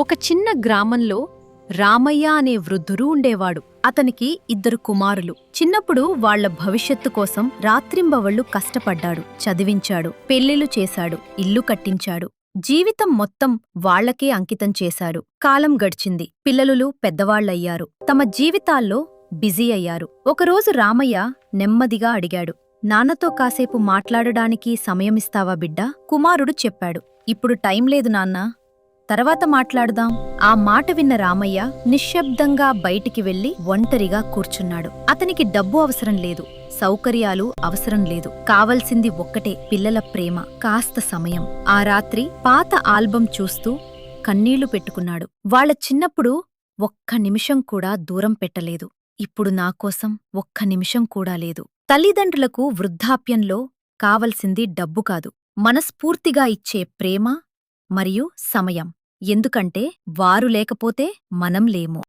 ఒక చిన్న గ్రామంలో రామయ్య అనే వృద్ధుడు ఉండేవాడు. అతనికి 2 కుమారులు. చిన్నప్పుడు వాళ్ల భవిష్యత్తు కోసం రాత్రింబవళ్లు కష్టపడ్డాడు, చదివించాడు, పెళ్లిళ్లు చేశాడు, ఇల్లు కట్టించాడు. జీవితం మొత్తం వాళ్లకే అంకితం చేశాడు. కాలం గడిచింది. పిల్లలు పెద్దవాళ్లయ్యారు. తమ జీవితాల్లో బిజీ అయ్యారు. ఒకరోజు రామయ్య నెమ్మదిగా అడిగాడు, నాన్నతో కాసేపు మాట్లాడడానికి సమయమిస్తావా బిడ్డా? కుమారుడు చెప్పాడు, ఇప్పుడు టైం లేదు నాన్నా, తర్వాత మాట్లాడుదాం. ఆ మాట విన్న రామయ్య నిశ్శబ్దంగా బయటికి వెళ్లి ఒంటరిగా కూర్చున్నాడు. అతనికి డబ్బు అవసరం లేదు, సౌకర్యాలు అవసరం లేదు. కావలసింది ఒక్కటే, పిల్లల ప్రేమ, కాస్త సమయం. ఆ రాత్రి పాత ఆల్బం చూస్తూ కన్నీళ్లు పెట్టుకున్నాడు. వాళ్ల చిన్నప్పుడు ఒక్క నిమిషం కూడా దూరం పెట్టలేదు. ఇప్పుడు నాకోసం ఒక్క నిమిషం కూడా లేదు. తల్లిదండ్రులకు వృద్ధాప్యంలో కావలసింది డబ్బు కాదు, మనస్ఫూర్తిగా ఇచ్చే ప్రేమ మరియు సమయం. ఎందుకంటే వారు లేకపోతే మనం లేము.